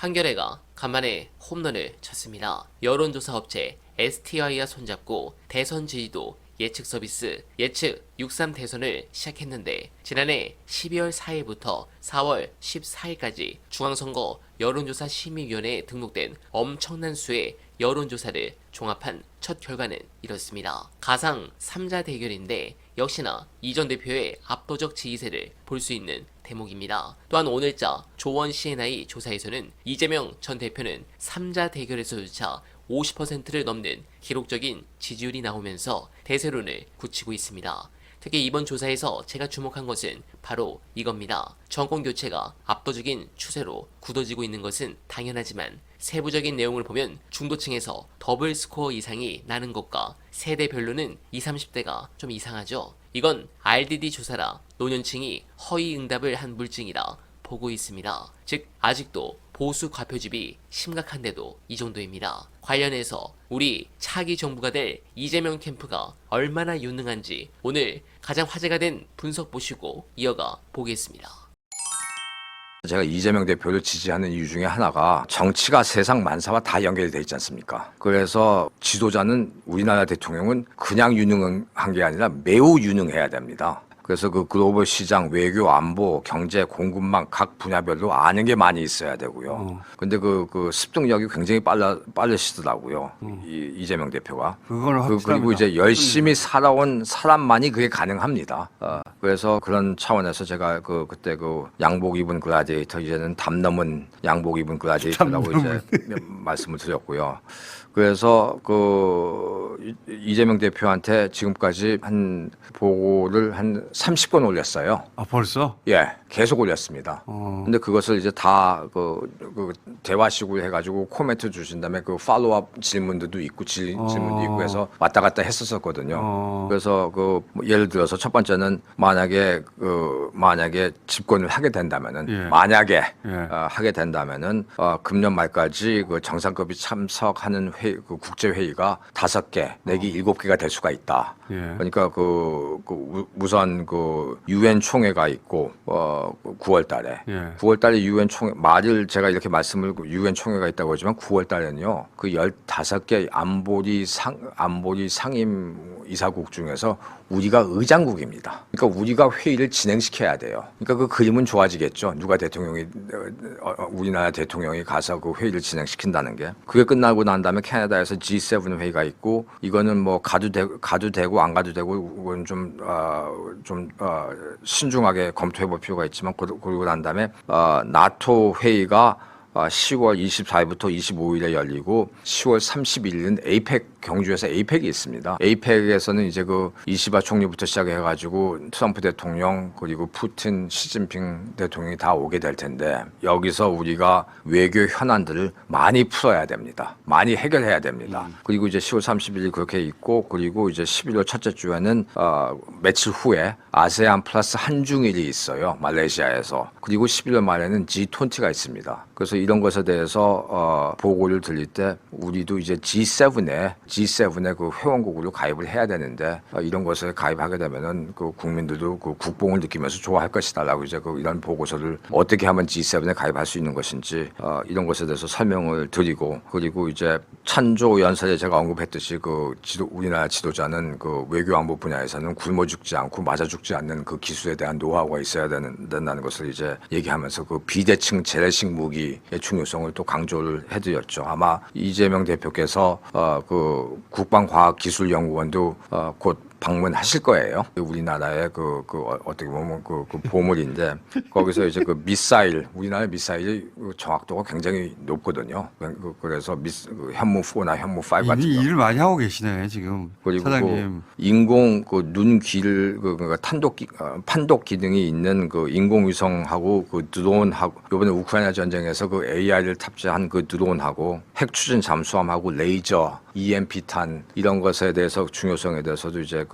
한겨레가 간만에 홈런을 쳤습니다. 여론조사 업체 STI와 손잡고 대선 지지도 예측 서비스 예측 63 대선을 시작했는데 지난해 12월 4일부터 4월 14일까지 중앙선거 여론조사 심의위원회에 등록된 엄청난 수의 여론조사를 종합한 첫 결과는 이렇습니다. 가상 3자 대결인데 역시나 이 전 대표의 압도적 지지세를 볼 수 있는 대목입니다. 또한 오늘자 조원 CNI 조사에서는 이재명 전 대표는 3자 대결에서조차 50%를 넘는 기록적인 지지율이 나오면서 대세론을 굳히고 있습니다. 특히 이번 조사에서 제가 주목한 것은 바로 이겁니다. 정권 교체가 압도적인 추세로 굳어지고 있는 것은 당연하지만 세부적인 내용을 보면 중도층에서 더블 스코어 이상이 나는 것과 세대별로는 20, 30대가 좀 이상하죠. 이건 RDD 조사라 노년층이 허위 응답을 한 물증이라 보고 있습니다. 즉 아직도 보수 과표집이 심각한데도 이 정도입니다. 관련해서 우리 차기 정부가 될 이재명 캠프가 얼마나 유능한지 오늘 가장 화제가 된 분석 보시고 이어가 보겠습니다. 제가 이재명 대표를 지지하는 이유 중에 하나가 정치가 세상 만사와 다 연결이 돼 있지 않습니까? 그래서 지도자는 우리나라 대통령은 그냥 유능한 게 아니라 매우 유능해야 됩니다. 그래서 그 글로벌 시장, 외교, 안보, 경제, 공급망 각 분야별로 아는 게 많이 있어야 되고요. 근데 그 습득력이 굉장히 빠르시더라고요. 이재명 대표가. 그리고 이제 열심히 살아온 사람만이 그게 가능합니다. 그래서 그런 차원에서 제가 그때 양복 입은 글라디에이터 이제는 담 넘은 양복 입은 글라디에이터라고 이제 말씀을 드렸고요. 그래서 이재명 대표한테 지금까지 한 보고를 한 30번 올렸어요. 아, 벌써? 예, 계속 올렸습니다. 근데 그것을 이제 다 대화식으로 해가지고 코멘트 주신 다음에 팔로우업 질문들도 있고 질문도 있고 해서 왔다 갔다 했었거든요. 그래서 예를 들어서 첫 번째는 만약에 집권을 하게 된다면은 예. 만약에 예. 하게 된다면은 금년 말까지 참석급이 참석하는 국제 회의가 5개 내지 7개가 될 수가 있다. 예. 그러니까 우선 유엔 총회가 있고 9월 달에 예. 9월 달에 유엔 총회 말을 제가 이렇게 말씀을 유엔 총회가 있다고 하지만 9월 달에는요. 15개 안보리 상임 이사국 중에서 우리가 의장국입니다. 그러니까 우리가 회의를 진행시켜야 돼요. 그러니까 그 그림은 좋아지겠죠. 누가 우리나라 대통령이 가서 그 회의를 진행시킨다는 게. 그게 끝나고 난 다음에 캐나다에서 G7 회의가 있고 이거는 뭐 가도 되고 안 가도 되고 그건 좀 신중하게 검토해 볼 필요가 있지만 그러고 난 다음에 나토 회의가 10월 24일부터 25일에 열리고 10월 31일은 에이펙 경주에서 에이펙이 있습니다. 에이펙에서는 이제 이시바 총리부터 시작해가지고 트럼프 대통령 그리고 푸틴, 시진핑 대통령이 다 오게 될 텐데 여기서 우리가 외교 현안들을 많이 풀어야 됩니다. 많이 해결해야 됩니다. 그리고 이제 10월 30일 그렇게 있고 그리고 이제 11월 첫째 주에는 며칠 후에 아세안 플러스 한중일이 있어요. 말레이시아에서. 그리고 11월 말에는 G20가 있습니다. 그래서 이런 것에 대해서 보고를 드릴 때 우리도 이제 G7의 그 회원국으로 가입을 해야 되는데 이런 것에 가입하게 되면은 국민들도 국뽕을 느끼면서 좋아할 것이다라고 이제 이런 보고서를 어떻게 하면 G7에 가입할 수 있는 것인지 이런 것에 대해서 설명을 드리고 그리고 이제 찬조 연설에 제가 언급했듯이 우리나라 지도자는 외교 안보 분야에서는 굶어 죽지 않고 맞아 죽지 않는 그 기술에 대한 노하우가 있어야 된다는 것을 이제 얘기하면서 비대칭 재래식 무기의 중요성을 또 강조를 해드렸죠. 아마 이재명 대표께서 국방과학기술연구원도 곧 방문하실 거예요. 우리나라의 어떻게 보면 보물인데 거기서 이제 미사일 우리나라 미사일의 정확도가 굉장히 높거든요. 그래서 현무 4나 현무 5 같은 거. 이미 일을 많이 하고 계시네 지금. 그리고 사장님. 인공 눈 귀를 판독 기능이 있는 인공위성하고 드론하고 이번에 우크라이나 전쟁에서 AI를 탑재한 드론하고 핵 추진 잠수함하고 레이저, EMP탄 이런 것에 대해서 중요성에 대해서도 이제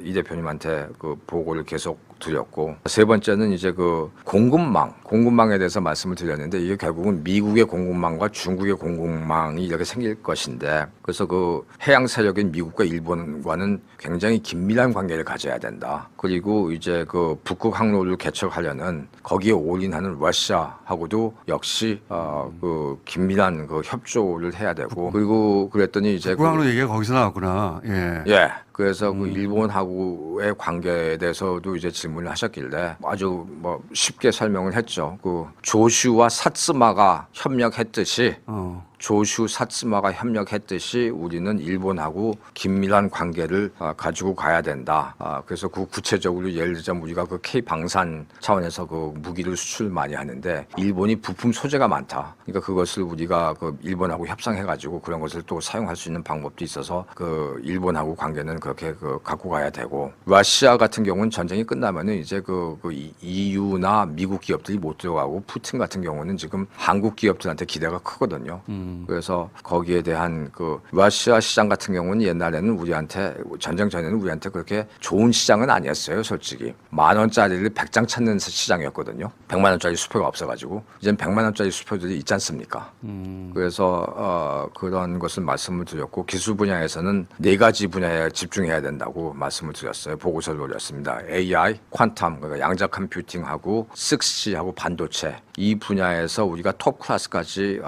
이 대표님한테 보고를 계속 드렸고, 세 번째는 이제 그 공급망에 대해서 말씀을 드렸는데, 이게 결국은 미국의 공급망과 중국의 공급망이 이렇게 생길 것인데, 그래서 그 해양 세력인 미국과 일본과는 굉장히 긴밀한 관계를 가져야 된다. 그리고 이제 그 북극 항로를 개척하려는 거기에 올인하는 러시아하고도 역시 그 긴밀한 그 협조를 해야 되고, 그리고 그랬더니 이제 국방으로 얘기가 거기서 나왔구나. 예. 예. 그래서 그 일본하고의 관계에 대해서도 이제 질문을 하셨길래 아주 뭐 쉽게 설명을 했죠. 그 조슈와 사츠마가 협력했듯이 조슈 사츠마가 협력했듯이 우리는 일본하고 긴밀한 관계를 가지고 가야 된다. 그래서 그 구체적으로 예를 들자면 우리가 그 K 방산 차원에서 그 무기를 수출 많이 하는데 일본이 부품 소재가 많다. 그러니까 그것을 우리가 그 일본하고 협상해가지고 그런 것을 또 사용할 수 있는 방법도 있어서 그 일본하고 관계는 그렇게 그 갖고 가야 되고, 러시아 같은 경우는 전쟁이 끝나면은 이제 그 EU나 미국 기업들이 못 들어가고, 푸틴 같은 경우는 지금 한국 기업들한테 기대가 크거든요. 그래서 거기에 대한 그 러시아 시장 같은 경우는 옛날에는 우리한테 전쟁 전에는 우리한테 그렇게 좋은 시장은 아니었어요. 솔직히 10,000원짜리를 100장 찾는 시장이었거든요. 100만 원짜리 수표가 없어가지고 이제는 100만 원짜리 수표들이 있지 않습니까? 그래서 그런 것을 말씀을 드렸고, 기술 분야에서는 4가지 분야에 집중해야 된다고 말씀을 드렸어요. 보고서를 올렸습니다. AI, 퀀텀, 그러니까 양자 컴퓨팅하고 6G하고 반도체, 이 분야에서 우리가 톱 클래스까지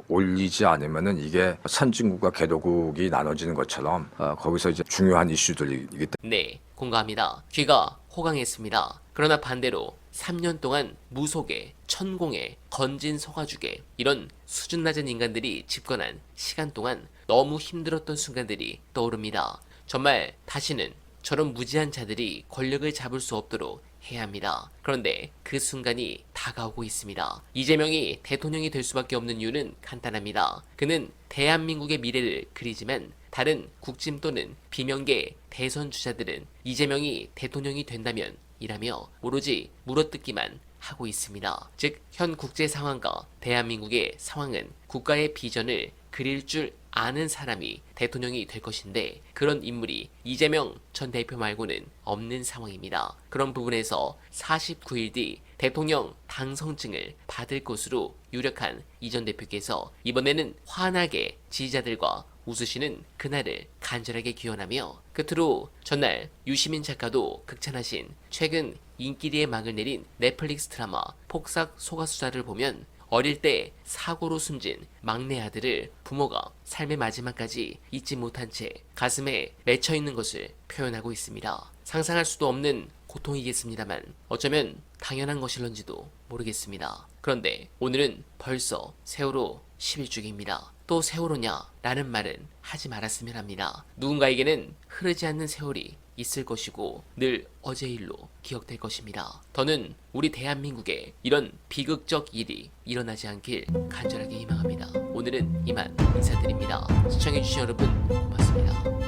올리지 않으면은 이게 선진국과 개도국이 나눠지는 것처럼 거기서 이제 중요한 이슈들이기 때문에. 네, 공감합니다. 귀가 호강했습니다. 그러나 반대로 3년 동안 무속에, 천공에, 건진 소가죽에 이런 수준 낮은 인간들이 집권한 시간 동안 너무 힘들었던 순간들이 떠오릅니다. 정말 다시는 저런 무지한 자들이 권력을 잡을 수 없도록 해야 합니다. 그런데 그 순간이 다가오고 있습니다. 이재명이 대통령이 될 수밖에 없는 이유는 간단합니다. 그는 대한민국의 미래를 그리지만 다른 국짐 또는 비명계 대선 주자들은 이재명이 대통령이 된다면 이라며 오로지 물어뜯기만 하고 있습니다. 즉, 현 국제 상황과 대한민국의 상황은 국가의 비전을 그릴 줄 아는 사람이 대통령이 될 것인데, 그런 인물이 이재명 전 대표 말고는 없는 상황입니다. 그런 부분에서 49일 뒤 대통령 당선증을 받을 것으로 유력한 이 전 대표께서 이번에는 환하게 지지자들과 웃으시는 그날을 간절하게 기원하며, 끝으로 전날 유시민 작가도 극찬하신 최근 인기리에 막을 내린 넷플릭스 드라마 폭삭 소가수다를 보면 어릴 때 사고로 숨진 막내 아들을 부모가 삶의 마지막까지 잊지 못한 채 가슴에 맺혀 있는 것을 표현하고 있습니다. 상상할 수도 없는 고통이겠습니다만 어쩌면 당연한 것일런지도 모르겠습니다. 그런데 오늘은 벌써 세월호 10일째입니다. 또 세월호냐? 라는 말은 하지 말았으면 합니다. 누군가에게는 흐르지 않는 세월이 있을 것이고 늘 어제의 일로 기억될 것입니다. 더는 우리 대한민국에 이런 비극적 일이 일어나지 않길 간절하게 희망합니다. 오늘은 이만 인사드립니다. 시청해주신 여러분 고맙습니다.